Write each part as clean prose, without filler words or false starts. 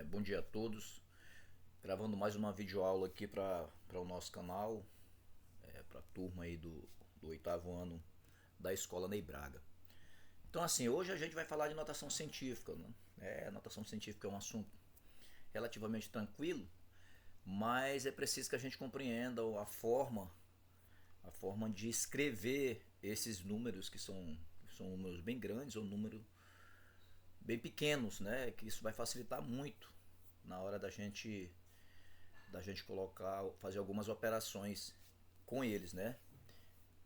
Bom dia a todos. Gravando mais uma videoaula aqui para o nosso canal, para a turma aí do oitavo ano da Escola Ney Braga. Então assim, hoje a gente vai falar de notação científica, né? Notação científica é um assunto relativamente tranquilo, mas é preciso que a gente compreenda a forma de escrever esses números que são números bem grandes ou números bem pequenos, né? Que isso vai facilitar muito na hora da gente colocar, fazer algumas operações com eles, né?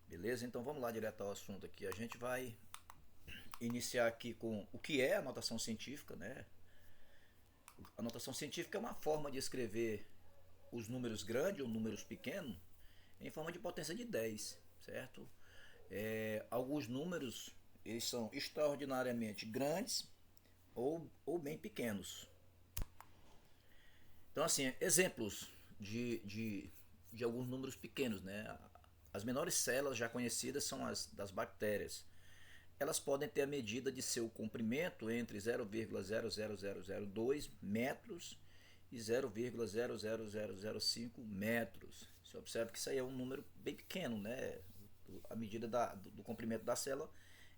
Beleza? Então vamos lá direto ao assunto aqui. A gente vai iniciar aqui com o que é a notação científica, né? A notação científica é uma forma de escrever os números grandes ou números pequenos em forma de potência de 10, certo? Alguns números eles são extraordinariamente grandes ou bem pequenos. Então, assim, exemplos de alguns números pequenos, né? As menores células já conhecidas são as das bactérias. Elas podem ter a medida de seu comprimento entre 0,00002 metros e 0,00005 metros. Você observa que isso aí é um número bem pequeno, né? A medida do comprimento da célula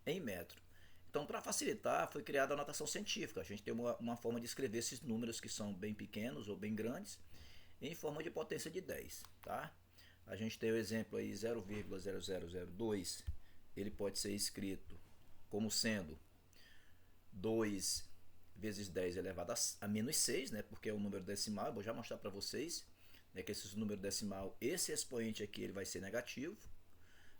em metro. Então, para facilitar, foi criada a notação científica. A gente tem uma forma de escrever esses números que são bem pequenos ou bem grandes em forma de potência de 10, tá? A gente tem o exemplo aí 0,0002, ele pode ser escrito como sendo 2 vezes 10 elevado a menos 6, né? Porque é um número decimal. Eu vou já mostrar para vocês, né, que esse número decimal, esse expoente aqui, ele vai ser negativo,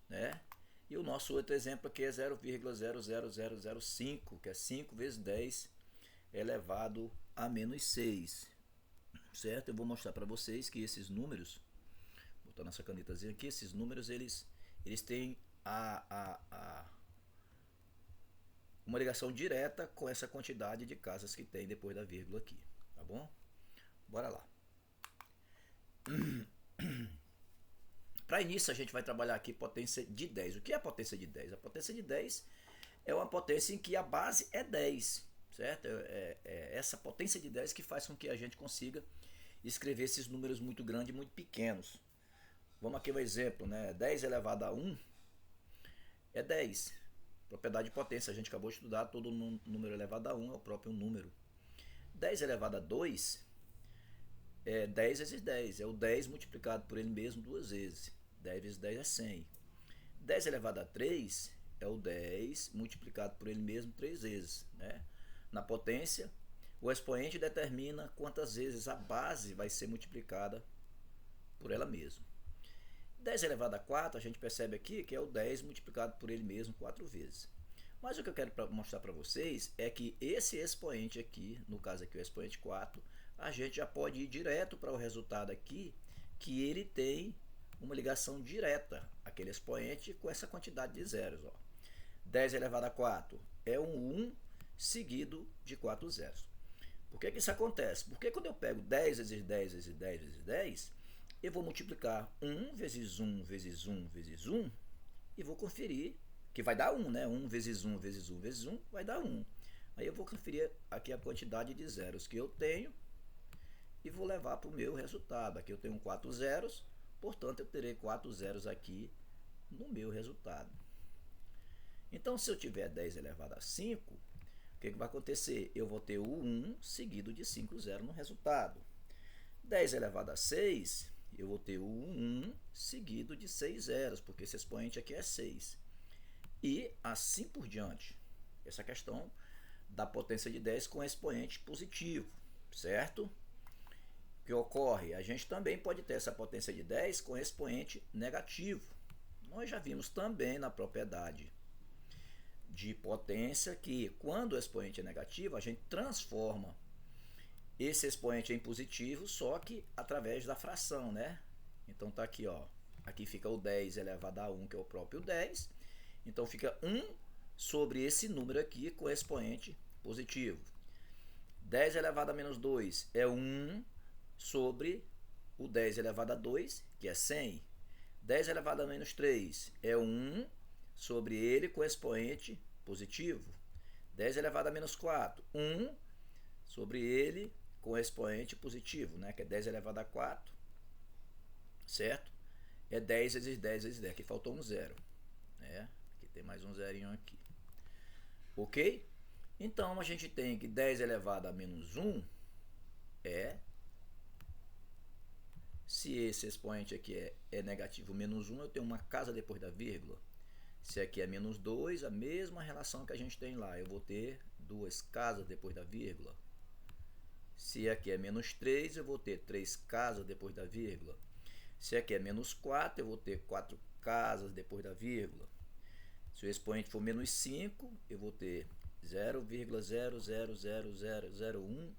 né? E o nosso outro exemplo aqui é 0,00005, que é 5 vezes 10 elevado a menos 6. Certo? Eu vou mostrar para vocês que esses números, vou botar nessa canetazinha aqui, esses números eles têm uma ligação direta com essa quantidade de casas que tem depois da vírgula aqui. Tá bom? Bora lá. Para início, a gente vai trabalhar aqui potência de 10. O que é a potência de 10? A potência de 10 é uma potência em que a base é 10, certo? É essa potência de 10 que faz com que a gente consiga escrever esses números muito grandes e muito pequenos. Vamos aqui um exemplo, né? 10 elevado a 1 é 10. Propriedade de potência, a gente acabou de estudar, todo número elevado a 1 é o próprio número. 10 elevado a 2 é 10 vezes 10, é o 10 multiplicado por ele mesmo duas vezes. 10 vezes 10 é 100. 10 elevado a 3 é o 10 multiplicado por ele mesmo três vezes, né? Na potência, o expoente determina quantas vezes a base vai ser multiplicada por ela mesma. 10 elevado a 4, a gente percebe aqui que é o 10 multiplicado por ele mesmo 4 vezes. Mas o que eu quero mostrar para vocês é que esse expoente aqui, no caso aqui o expoente 4, a gente já pode ir direto para o resultado aqui, que ele tem uma ligação direta, aquele expoente, com essa quantidade de zeros. Ó. 10 elevado a 4 é um 1 seguido de 4 zeros. Por que isso acontece? Porque quando eu pego 10 vezes 10 vezes 10 vezes 10, eu vou multiplicar 1 vezes 1 vezes 1 vezes 1 e vou conferir, que vai dar 1, né? 1 vezes 1 vezes 1 vezes 1 vai dar 1. Aí eu vou conferir aqui a quantidade de zeros que eu tenho e vou levar para o meu resultado. Aqui eu tenho 4 zeros, portanto eu terei 4 zeros aqui no meu resultado. Então, se eu tiver 10 elevado a 5, o que vai acontecer? Eu vou ter o 1 seguido de 5 zeros no resultado. 10 elevado a 6, eu vou ter o 1 seguido de 6 zeros, porque esse expoente aqui é 6. E assim por diante. Essa questão da potência de 10 com expoente positivo, certo? O que ocorre? A gente também pode ter essa potência de 10 com expoente negativo. Nós já vimos também na propriedade de potência que quando o expoente é negativo, a gente transforma esse expoente em positivo, só que através da fração, né? Então tá aqui, ó. Aqui fica o 10 elevado a 1, que é o próprio 10. Então fica 1 sobre esse número aqui com expoente positivo. 10 elevado a menos 2 é 1 sobre o 10 elevado a 2, que é 100. 10 elevado a menos 3 é 1 sobre ele com expoente positivo. 10 elevado a menos 4, 1 sobre ele com expoente positivo, né? Que é 10 elevado a 4, certo? É 10 vezes 10 vezes 10. Aqui faltou um zero, né? Aqui tem mais um zerinho aqui. Ok? Então a gente tem que 10 elevado a menos 1 é, se esse expoente aqui é negativo menos 1, eu tenho uma casa depois da vírgula. Se aqui é menos 2, a mesma relação que a gente tem lá, eu vou ter duas casas depois da vírgula. Se aqui é menos 3, eu vou ter 3 casas depois da vírgula. Se aqui é menos 4, eu vou ter 4 casas depois da vírgula. Se o expoente for menos 5, eu vou ter 0,000001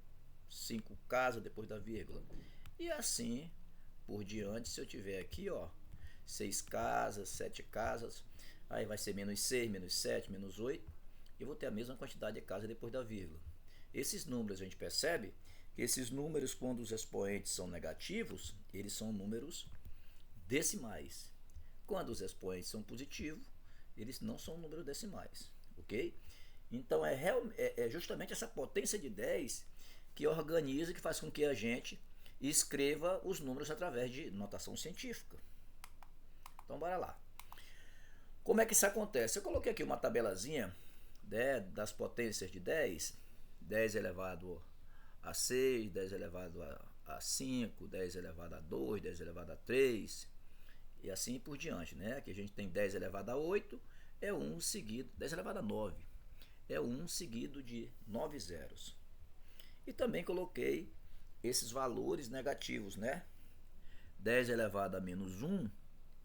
5 casas depois da vírgula. E assim por diante, se eu tiver aqui, ó, 6 casas, 7 casas, aí vai ser menos 6, menos 7, menos 8, e eu vou ter a mesma quantidade de casas depois da vírgula. Esses números, a gente percebe que esses números, quando os expoentes são negativos, eles são números decimais. Quando os expoentes são positivos, eles não são números decimais, ok? Então é justamente essa potência de 10 que organiza, que faz com que a gente escreva os números através de notação científica. Então bora lá. Como é que isso acontece? Eu coloquei aqui uma tabelazinha, né, das potências de 10. 10 elevado a 6, 10 elevado a 5, 10 elevado a 2, 10 elevado a 3, e assim por diante, né? Aqui a gente tem 10 elevado a 8, é 1 seguido, 10 elevado a 9, é 1 seguido de 9 zeros. E também coloquei esses valores negativos, né? 10 elevado a menos 1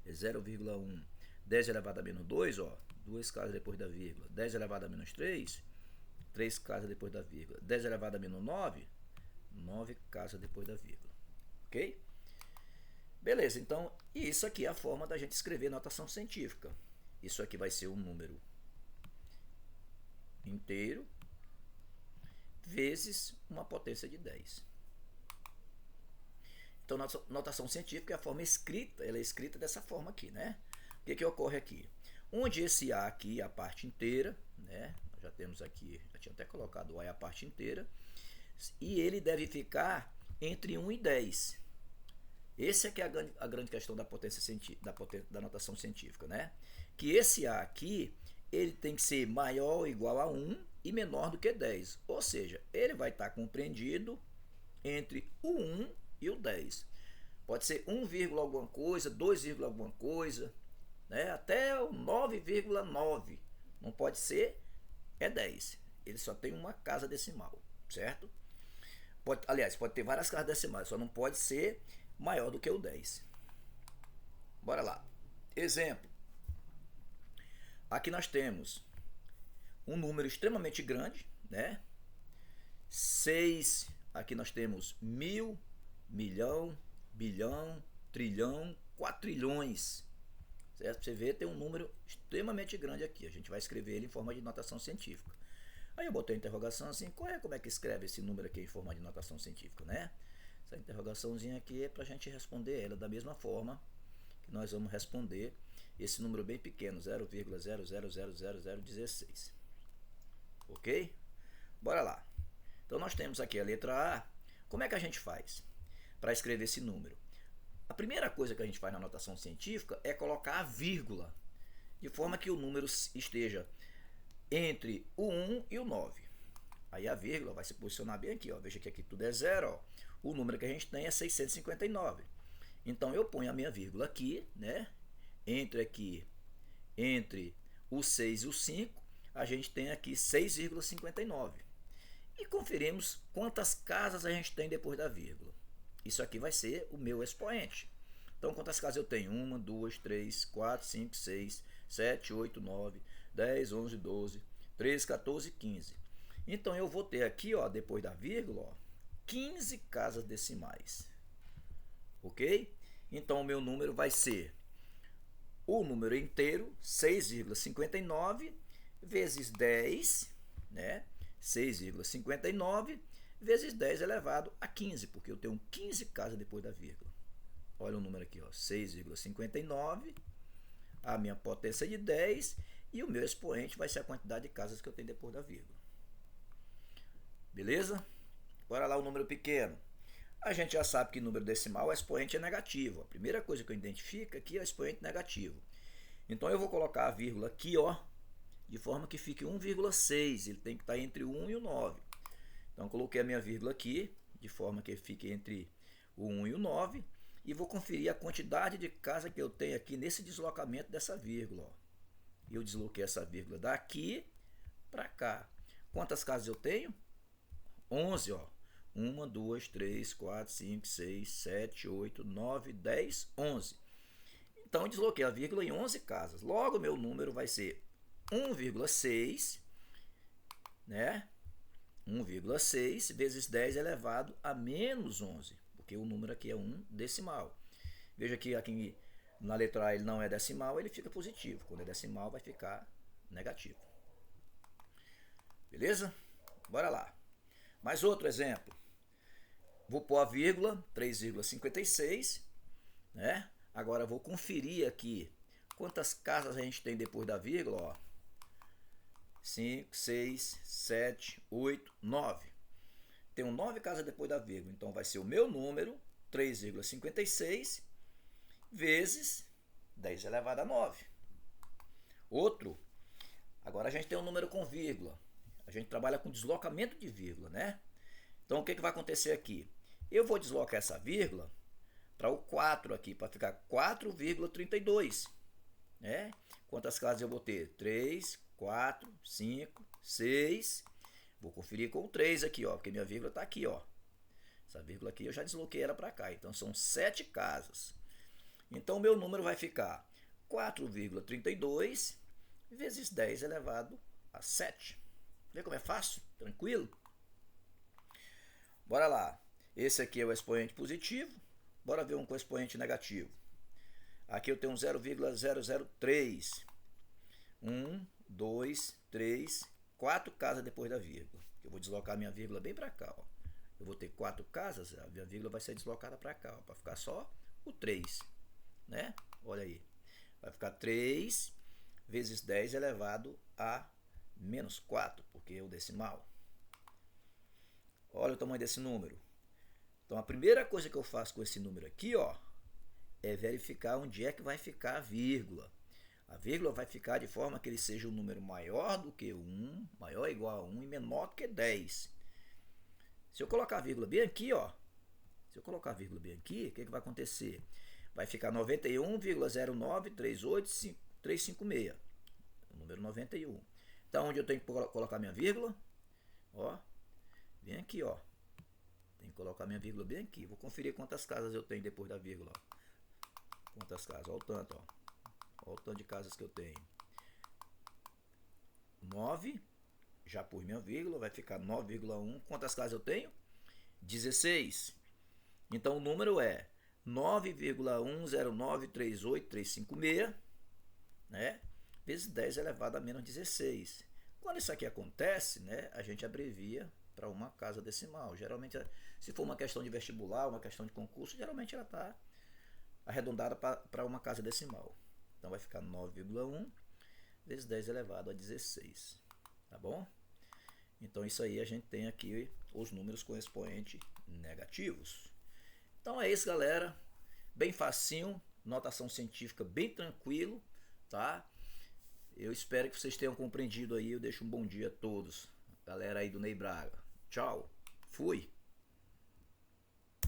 é 0,1. 10 elevado a menos 2, ó, 2 casas depois da vírgula. 10 elevado a menos 3, 3 casas depois da vírgula. 10 elevado a menos 9, 9 casas depois da vírgula. Ok? Beleza, então isso aqui é a forma da gente escrever notação científica. Isso aqui vai ser um número inteiro vezes uma potência de 10. Então, notação científica é a forma escrita, ela é escrita dessa forma aqui, né? O que ocorre aqui? Onde esse A aqui é a parte inteira, né? Nós já temos aqui, já tinha até colocado o A é a parte inteira, e ele deve ficar entre 1 e 10. Essa é que é a grande questão da potência científica, da notação científica, né? Que esse A aqui, ele tem que ser maior ou igual a 1 e menor do que 10. Ou seja, ele vai estar compreendido entre o 1 e o 10. Pode ser 1, alguma coisa, 2, alguma coisa, né? Até o 9,9. Não pode ser, é 10. Ele só tem uma casa decimal, certo? Aliás, pode ter várias casas decimais, só não pode ser maior do que o 10. Bora lá. Exemplo. Aqui nós temos um número extremamente grande, né? 6, aqui nós temos 1000, milhão, bilhão, trilhão, quatrilhões. Certo? Você vê, tem um número extremamente grande aqui. A gente vai escrever ele em forma de notação científica. Aí eu botei a interrogação assim, como é que escreve esse número aqui em forma de notação científica, né? Essa interrogaçãozinha aqui é para a gente responder ela da mesma forma que nós vamos responder esse número bem pequeno, 0,00000016. Ok? Bora lá. Então nós temos aqui a letra A. Como é que a gente faz para escrever esse número? A primeira coisa que a gente faz na notação científica é colocar a vírgula, de forma que o número esteja entre o 1 e o 9. Aí a vírgula vai se posicionar bem aqui, ó. Veja que aqui tudo é zero, ó. O número que a gente tem é 659. Então eu ponho a minha vírgula aqui, né? Entre o 6 e o 5, a gente tem aqui 6,59. E conferimos quantas casas a gente tem depois da vírgula. Isso aqui vai ser o meu expoente. Então, quantas casas eu tenho? 1, 2, 3, 4, 5, 6, 7, 8, 9, 10, 11, 12, 13, 14, 15. Então, eu vou ter aqui, ó, depois da vírgula, ó, 15 casas decimais. Ok? Então, o meu número vai ser o número inteiro, 6,59, vezes 10, né? 6,59 vezes 10 elevado a 15, porque eu tenho 15 casas depois da vírgula. Olha o número aqui, ó, 6,59, a minha potência de 10, e o meu expoente vai ser a quantidade de casas que eu tenho depois da vírgula. Beleza? Bora lá o número pequeno. A gente já sabe que número decimal, o expoente é negativo. A primeira coisa que eu identifico aqui é o expoente negativo. Então eu vou colocar a vírgula aqui, ó, de forma que fique 1,6. Ele tem que estar entre o 1 e o 9. Então coloquei a minha vírgula aqui, de forma que fique entre o 1 e o 9. E vou conferir a quantidade de casas que eu tenho aqui nesse deslocamento dessa vírgula. Ó. Eu desloquei essa vírgula daqui para cá. Quantas casas eu tenho? 11, ó. 1, 2, 3, 4, 5, 6, 7, 8, 9, 10, 11. Então, eu desloquei a vírgula em 11 casas. Logo, meu número vai ser 1,6, né? 1,6 vezes 10 elevado a menos 11, porque o número aqui é um decimal. Veja que aqui na letra A ele não é decimal, ele fica positivo. Quando é decimal, vai ficar negativo. Beleza? Bora lá. Mais outro exemplo. Vou pôr a vírgula, 3,56, né? Agora vou conferir aqui quantas casas a gente tem depois da vírgula, ó. 5, 6, 7, 8, 9. Tenho 9 casas depois da vírgula, então vai ser o meu número, 3,56, vezes 10 elevado a 9. Outro, agora a gente tem um número com vírgula. A gente trabalha com deslocamento de vírgula, né? Então o que vai acontecer aqui? Eu vou deslocar essa vírgula para o 4 aqui, para ficar 4,32. Né? Quantas casas eu vou ter? 3, 4, 5, 6. Vou conferir com o 3 aqui, ó, porque minha vírgula está aqui, ó. Essa vírgula aqui eu já desloquei ela para cá, então são 7 casas. Então meu número vai ficar 4,32 vezes 10 elevado a 7. Vê como é fácil? Tranquilo? Bora lá. Esse aqui é o expoente positivo. Bora ver um com expoente negativo. Aqui eu tenho um 0,003. 1, 2, 3, 4 casas depois da vírgula. Eu vou deslocar a minha vírgula bem para cá. Ó. Eu vou ter 4 casas, a minha vírgula vai ser deslocada para cá, para ficar só o 3. Né? Olha aí. Vai ficar 3 vezes 10 elevado a menos 4, porque é o decimal. Olha o tamanho desse número. Então a primeira coisa que eu faço com esse número aqui, ó, é verificar onde é que vai ficar a vírgula. A vírgula vai ficar de forma que ele seja um número maior do que 1, maior ou igual a 1 e menor do que 10. Se eu colocar a vírgula bem aqui, ó, se eu colocar a vírgula bem aqui, o que vai acontecer? Vai ficar 91,0938356. O número 91. Então onde eu tenho que colocar minha vírgula? Ó, bem aqui, ó. Tem que colocar minha vírgula bem aqui. Vou conferir quantas casas eu tenho depois da vírgula. Ó. Quantas casas? Olha o tanto, ó. Olha o tanto de casas que eu tenho. 9. Já pus minha vírgula, vai ficar 9,1. Quantas casas eu tenho? 16. Então o número é 9,10938356, né? Vezes 10 elevado a menos 16. Quando isso aqui acontece, né, a gente abrevia para uma casa decimal. Geralmente, se for uma questão de vestibular, uma questão de concurso, geralmente ela está arredondada para uma casa decimal. Então vai ficar 9,1 vezes 10 elevado a 16. Tá bom? Então isso aí a gente tem aqui os números com expoente negativos. Então é isso, galera. Bem facinho, notação científica bem tranquilo, tá? Eu espero que vocês tenham compreendido aí. Eu deixo um bom dia a todos. Galera aí do Ney Braga. Tchau. Fui.